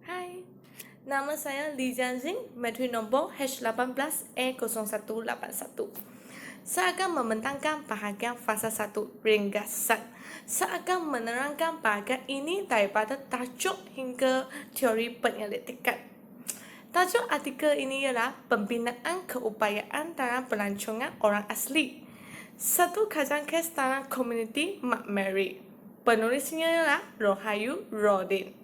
Hai, nama saya Li Jianjing, metri nombor H18E0181. Saya akan membentangkan bahagian fasa 1 ringkasan. Saya akan menerangkan bahagian ini daripada tajuk hingga teori penyelidikan. Tajuk artikel ini ialah pembinaan keupayaan dalam pelancongan orang asli. Satu kajian kes dalam komuniti Mak Mary. Penulisnya ialah Rohayu Rodin.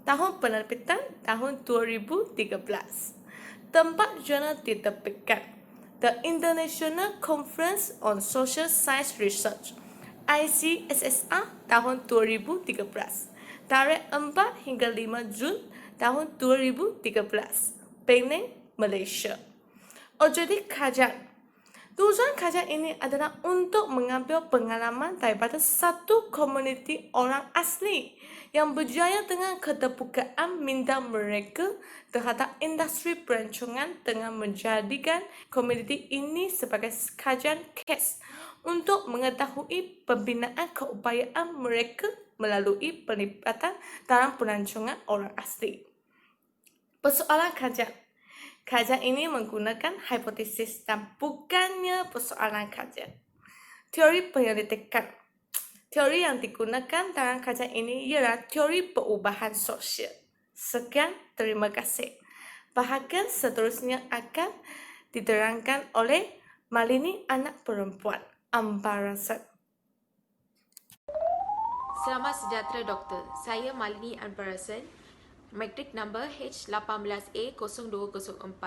Tahun penerbitan tahun 2013. Tempat jurnal diterbitkan The International Conference on Social Science Research ICSSR tahun 2013. Tarikh 4 hingga 5 Jun tahun 2013. Penang, Malaysia. Jadi kajian. Tujuan kajian ini adalah untuk mengambil pengalaman daripada satu komuniti orang asli yang berjaya dengan keterbukaan minda mereka terhadap industri pelancongan dengan menjadikan komuniti ini sebagai kajian kes untuk mengetahui pembinaan keupayaan mereka melalui pelibatan dalam pelancongan orang asli. Persoalan kajian. Kajian ini menggunakan hipotesis dan bukannya persoalan kajian. Teori penyelidikan. Teori yang digunakan dalam kajian ini ialah teori perubahan sosial. Sekian, terima kasih. Bahagian seterusnya akan diterangkan oleh Malini anak perempuan Ambarasan. Selamat sejahtera doktor. Saya Malini Ambarasan, matrik number H18A0204.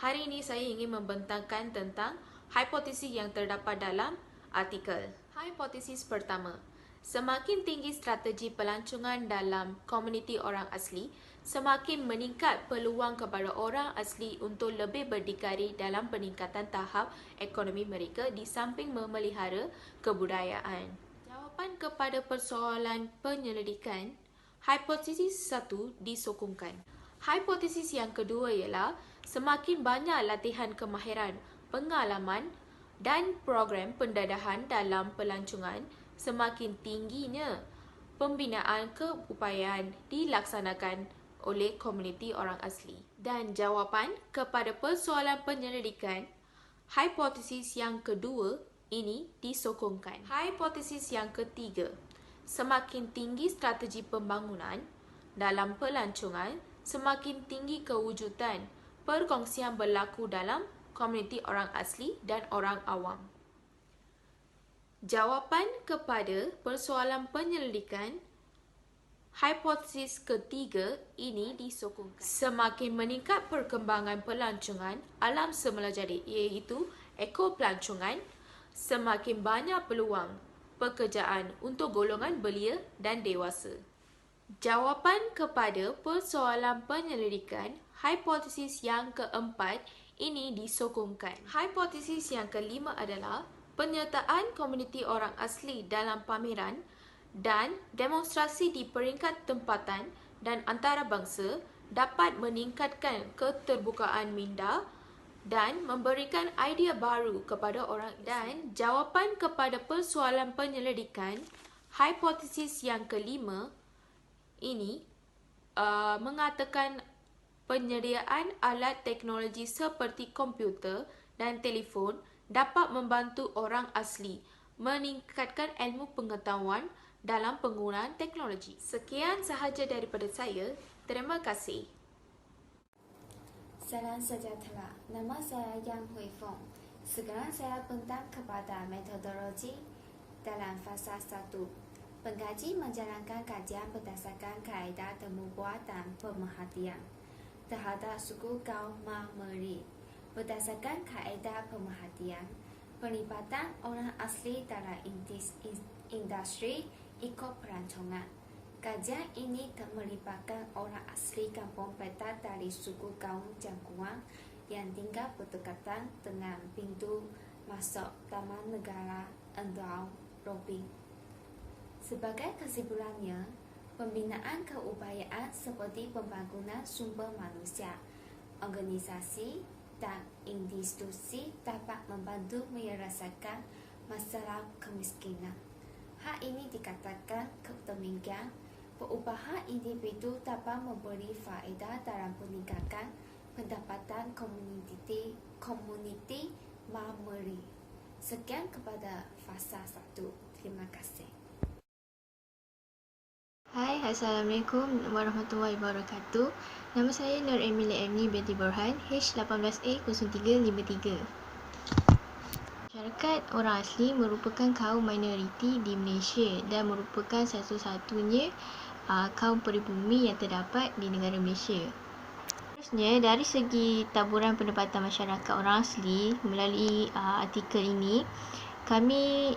Hari ini saya ingin membentangkan tentang hipotesis yang terdapat dalam artikel. Hipotesis pertama, semakin tinggi strategi pelancongan dalam komuniti orang asli, semakin meningkat peluang kepada orang asli untuk lebih berdikari dalam peningkatan tahap ekonomi mereka di samping memelihara kebudayaan. Jawapan kepada persoalan penyelidikan, hipotesis 1 disokongkan. Hipotesis yang kedua ialah semakin banyak latihan kemahiran, pengalaman dan program pendadahan dalam pelancongan, semakin tingginya pembinaan keupayaan dilaksanakan oleh komuniti orang asli. Dan jawapan kepada persoalan penyelidikan, hipotesis yang kedua ini disokongkan. Hipotesis yang ketiga, semakin tinggi strategi pembangunan dalam pelancongan, semakin tinggi kewujudan perkongsian berlaku dalam komuniti orang asli dan orang awam. Jawapan kepada persoalan penyelidikan, hipotesis ketiga ini disokongkan. Semakin meningkat perkembangan pelancongan alam semula jadi, iaitu ekopelancongan, semakin banyak peluang pekerjaan untuk golongan belia dan dewasa. Jawapan kepada persoalan penyelidikan, hipotesis yang keempat ini disokongkan. Hipotesis yang kelima adalah penyertaan komuniti orang asli dalam pameran dan demonstrasi di peringkat tempatan dan antarabangsa dapat meningkatkan keterbukaan minda dan memberikan idea baru kepada orang. Dan jawapan kepada persoalan penyelidikan, hipotesis yang kelima ini mengatakan penyediaan alat teknologi seperti komputer dan telefon dapat membantu orang asli meningkatkan ilmu pengetahuan dalam penggunaan teknologi. Sekian sahaja daripada saya. Terima kasih. Salam sejahtera, nama saya Yang Hui Fong. Sekarang saya bentang kepada metodologi dalam fasa 1. Pengkaji menjalankan kajian berdasarkan kaedah temu buah dan pemerhatian terhadap suku kaum Mak Meri. Berdasarkan kaedah pemerhatian, pelibatan orang asli dalam industri ekopelancongan. Kajian ini melibatkan orang asli kampung peta dari suku kaum jangkauan yang tinggal berdekatan dengan pintu masuk Taman Negara Endau Robin. Sebagai kesimpulannya, pembinaan keupayaan seperti pembangunan sumber manusia, organisasi dan institusi dapat membantu menyelesaikan masalah kemiskinan. Hal ini dikatakan demikian Perubahan individu dapat memberi faedah dalam peningkatan pendapatan komuniti Mahmeri. Sekian kepada fasa 1. Terima kasih. Hai, Assalamualaikum warahmatullahi wabarakatuh. Nama saya Nur Emilia Emni binti Borhan, H18A0353. Masyarakat orang asli merupakan kaum minoriti di Malaysia dan merupakan satu-satunya kaum peribumi yang terdapat di negara Malaysia. Seterusnya, dari segi taburan pendapatan masyarakat orang asli melalui artikel ini, kami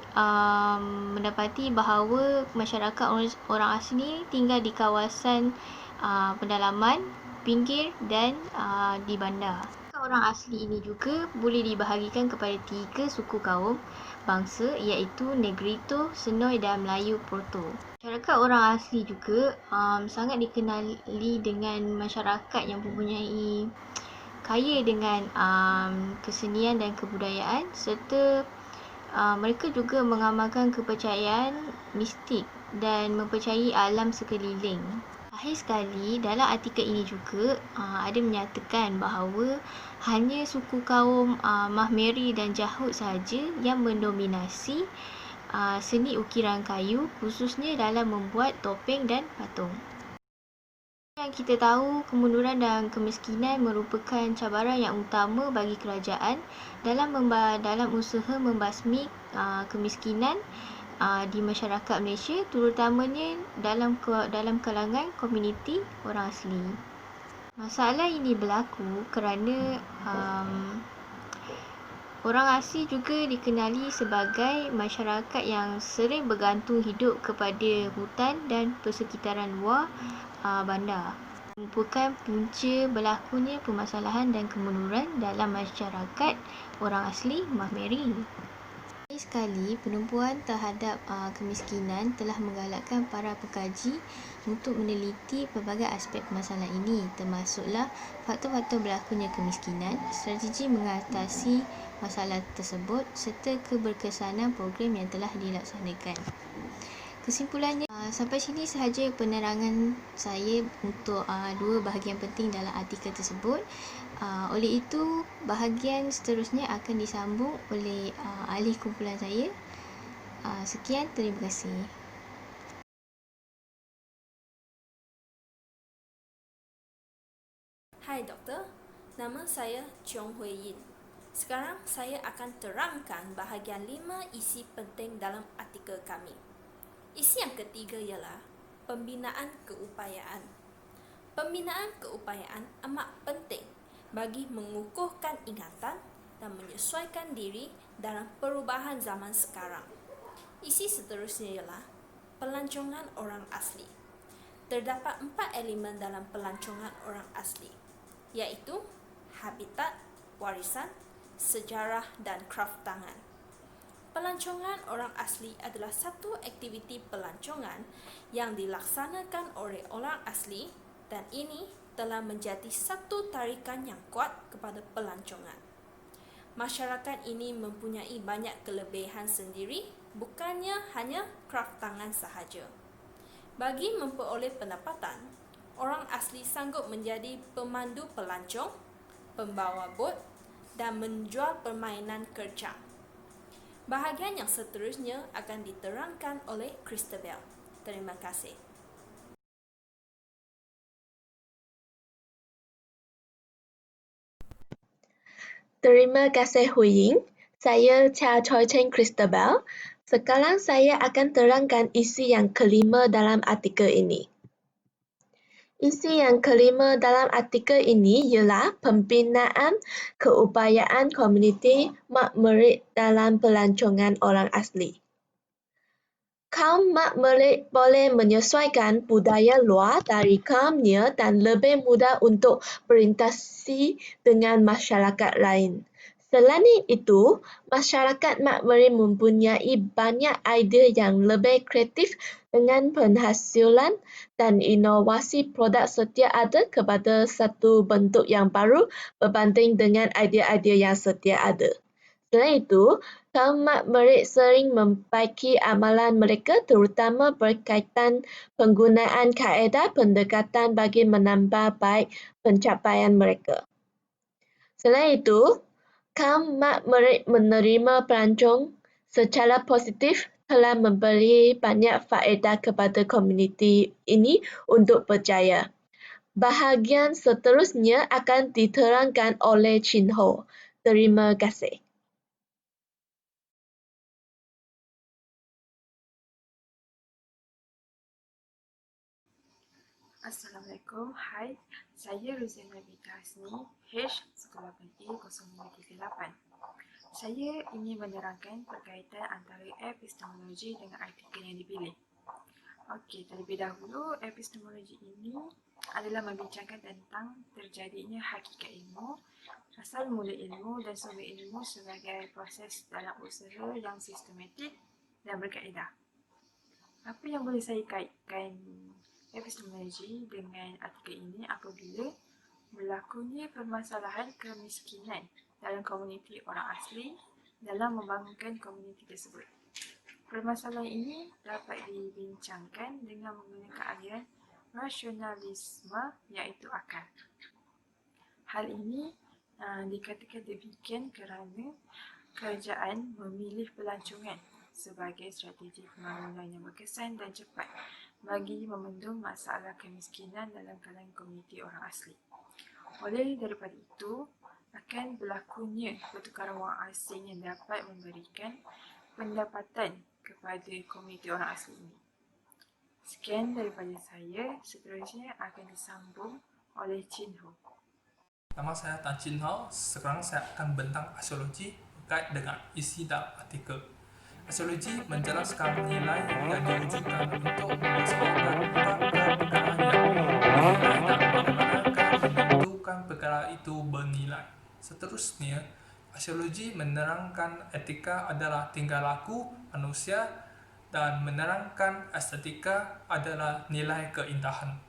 mendapati bahawa masyarakat orang asli tinggal di kawasan pedalaman, pinggir dan di bandar. Orang asli ini juga boleh dibahagikan kepada 3 suku kaum bangsa iaitu Negrito, Senoi dan Melayu Proto. Masyarakat orang asli juga sangat dikenali dengan masyarakat yang mempunyai kaya dengan kesenian dan kebudayaan serta mereka juga mengamalkan kepercayaan mistik dan mempercayai alam sekeliling. Akhir sekali, dalam artikel ini juga ada menyatakan bahawa hanya suku kaum Mahmeri dan Jahud sahaja yang mendominasi seni ukiran kayu, khususnya dalam membuat topeng dan patung. Yang kita tahu, kemunduran dan kemiskinan merupakan cabaran yang utama bagi kerajaan dalam usaha membasmi kemiskinan di masyarakat Malaysia, terutamanya dalam kalangan komuniti orang asli. Masalah ini berlaku kerana orang asli juga dikenali sebagai masyarakat yang sering bergantung hidup kepada hutan dan persekitaran luar bandar, merupakan punca berlakunya permasalahan dan kemunduran dalam masyarakat orang asli Mahmeri. Sekali, penumpuan terhadap kemiskinan telah menggalakkan para pekaji untuk meneliti pelbagai aspek masalah ini, termasuklah faktor-faktor berlakunya kemiskinan, strategi mengatasi masalah tersebut serta keberkesanan program yang telah dilaksanakan. Kesimpulannya, sampai sini sahaja penerangan saya untuk 2 bahagian penting dalam artikel tersebut. Oleh itu, bahagian seterusnya akan disambung oleh ahli kumpulan saya. Sekian, terima kasih. Hai doktor, nama saya Chong Hui Yin. Sekarang saya akan terangkan bahagian 5 isi penting dalam artikel kami. Isi yang ketiga ialah pembinaan keupayaan. Pembinaan keupayaan amat penting bagi mengukuhkan ingatan dan menyesuaikan diri dalam perubahan zaman sekarang. Isi seterusnya ialah pelancongan orang asli. Terdapat 4 elemen dalam pelancongan orang asli, iaitu habitat, warisan, sejarah dan kraf tangan. Pelancongan orang asli adalah satu aktiviti pelancongan yang dilaksanakan oleh orang asli dan ini telah menjadi satu tarikan yang kuat kepada pelancongan. Masyarakat ini mempunyai banyak kelebihan sendiri, bukannya hanya kraf tangan sahaja. Bagi memperoleh pendapatan, orang asli sanggup menjadi pemandu pelancong, pembawa bot dan menjual permainan kerja. Bahagian yang seterusnya akan diterangkan oleh Christabel. Terima kasih. Terima kasih Hui Ying. Saya Chia Choi Cheng Christabel. Sekarang saya akan terangkan isi yang kelima dalam artikel ini. Isi yang kelima dalam artikel ini ialah pembinaan keupayaan komuniti Mak-Merit dalam pelancongan orang asli. Kaum Mak-Merit boleh menyesuaikan budaya luar dari kaumnya dan lebih mudah untuk berinteraksi dengan masyarakat lain. Selain itu, masyarakat Mak-Merit mempunyai banyak idea yang lebih kreatif dengan penghasilan dan inovasi produk setia ada kepada satu bentuk yang baru berbanding dengan idea-idea yang setia ada. Selain itu, kaum mak murid sering membaiki amalan mereka terutama berkaitan penggunaan kaedah pendekatan bagi menambah baik pencapaian mereka. Selain itu, kaum mak murid menerima pelancong secara positif telah memberi banyak faedah kepada komuniti ini untuk berjaya. Bahagian seterusnya akan diterangkan oleh Chin Ho. Terima kasih. Assalamualaikum, hai, saya Ruzana Bita Hasni, H18A0538. Saya ingin menerangkan perkaitan antara epistemologi dengan artikel yang dipilih. Okey, terlebih dahulu, epistemologi ini adalah membincangkan tentang terjadinya hakikat ilmu, asal mula ilmu dan sumber ilmu sebagai proses dalam usaha yang sistematik dan berkaedah. Apa yang boleh saya kaitkan epistemologi dengan artikel ini apabila berlakunya permasalahan kemiskinan dalam komuniti orang asli dalam membangunkan komuniti tersebut. Permasalahan ini dapat dibincangkan dengan menggunakan aliran rasionalisme iaitu akal. Hal ini dikatakan demikian kerana kerajaan memilih pelancongan sebagai strategi pembangunan yang berkesan dan cepat bagi membendung masalah kemiskinan dalam kalangan komuniti orang asli. Oleh daripada itu, akan berlakunya pertukaran wang asing yang dapat memberikan pendapatan kepada komuniti orang asli ini. Sekian daripada saya, seterusnya akan disambung oleh Chin Ho. Nama saya Tan Chin Ho. Sekarang saya akan bentang aksiologi berkait dengan isi dalam artikel. Aksiologi menjelaskan nilai yang diwujudkan untuk mempersoalkan tentang perkara yang bernilai dan bagaimanakah menentukan perkara itu bernilai. Seterusnya, aksiologi menerangkan etika adalah tingkah laku manusia dan menerangkan estetika adalah nilai keindahan.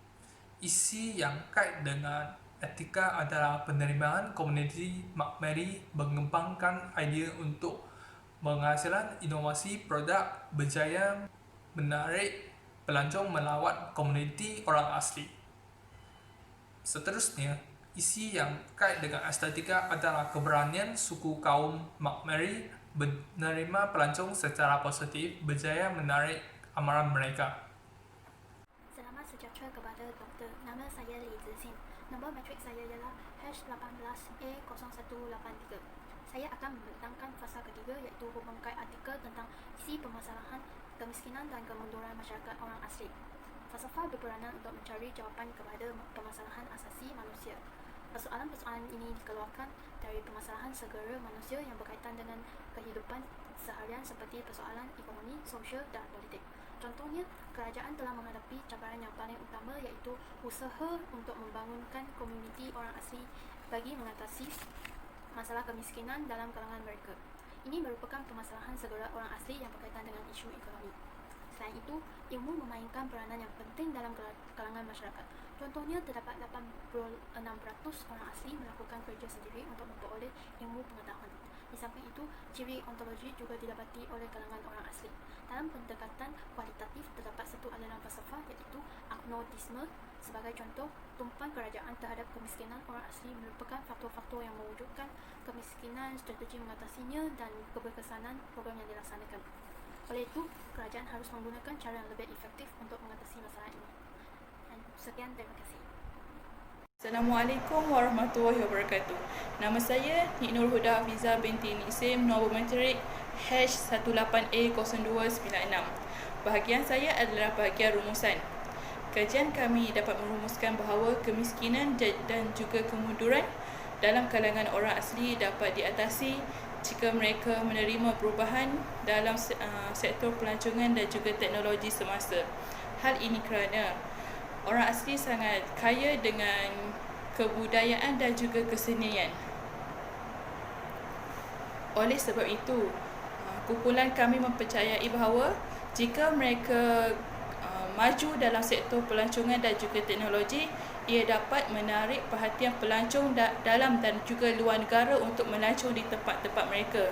Isi yang kait dengan etika adalah penerimaan komuniti makmeri mengembangkan idea untuk menghasilkan inovasi produk berjaya menarik pelancong melawat komuniti orang asli. Seterusnya, isi yang kait dengan estetika adalah keberanian suku kaum makmeri menerima pelancong secara positif berjaya menarik amaran mereka. Selamat sejahtera kepada doktor. Nama saya Li Zixin. Nombor matrik saya ialah H18A0183. Saya akan membentangkan fasa ketiga iaitu hubungkan artikel tentang isi permasalahan kemiskinan dan kemunduran masyarakat orang asli. Falsafah berperanan untuk mencari jawapan kepada permasalahan asasi manusia. Persoalan-persoalan ini dikeluarkan dari permasalahan segera manusia yang berkaitan dengan kehidupan seharian seperti persoalan ekonomi, sosial dan politik. Contohnya, kerajaan telah menghadapi cabaran yang paling utama iaitu usaha untuk membangunkan komuniti orang asli bagi mengatasi masalah kemiskinan dalam kalangan mereka. Ini merupakan permasalahan segera orang asli yang berkaitan dengan isu ekonomi. Selain itu, ilmu memainkan peranan yang penting dalam kalangan masyarakat. Contohnya, terdapat 86% orang asli melakukan kerja sendiri untuk memperoleh ilmu pengetahuan. Di samping itu, ciri ontologi juga didapati oleh kalangan orang asli. Dalam pendekatan kualitatif, terdapat satu aliran falsafah iaitu agnotisme. Sebagai contoh, tumpuan kerajaan terhadap kemiskinan orang asli merupakan faktor-faktor yang mewujudkan kemiskinan, strategi mengatasinya dan keberkesanan program yang dilaksanakan. Oleh itu, kerajaan harus menggunakan cara yang lebih efektif untuk mengatasi masalah ini. Dan sekian, terima kasih. Assalamualaikum warahmatullahi wabarakatuh. Nama saya Nik Nur Huda Hafiza binti Nisim, nombor matrik H18A0296. Bahagian saya adalah bahagian rumusan. Kajian kami dapat merumuskan bahawa kemiskinan dan juga kemunduran dalam kalangan orang asli dapat diatasi jika mereka menerima perubahan dalam sektor pelancongan dan juga teknologi semasa. Hal ini kerana orang asli sangat kaya dengan kebudayaan dan juga kesenian. Oleh sebab itu, kumpulan kami mempercayai bahawa jika mereka maju dalam sektor pelancongan dan juga teknologi, ia dapat menarik perhatian pelancong dalam dan juga luar negara untuk melancong di tempat-tempat mereka.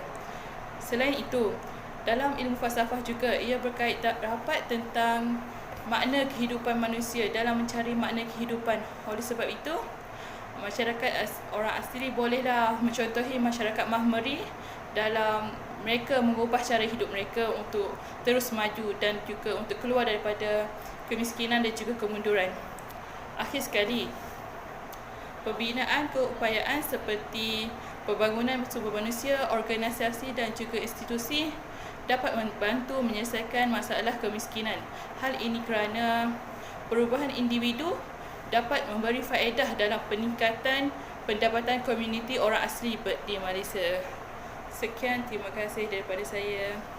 Selain itu, dalam ilmu falsafah juga ia berkait rapat tentang makna kehidupan manusia dalam mencari makna kehidupan. Oleh sebab itu, masyarakat orang asli bolehlah mencontohi masyarakat Mahmeri dalam mereka mengubah cara hidup mereka untuk terus maju dan juga untuk keluar daripada kemiskinan dan juga kemunduran. Akhir sekali, pembinaan keupayaan seperti pembangunan sumber manusia, organisasi dan juga institusi dapat membantu menyelesaikan masalah kemiskinan. Hal ini kerana perubahan individu dapat memberi faedah dalam peningkatan pendapatan komuniti orang asli di Malaysia. Sekian, terima kasih daripada saya.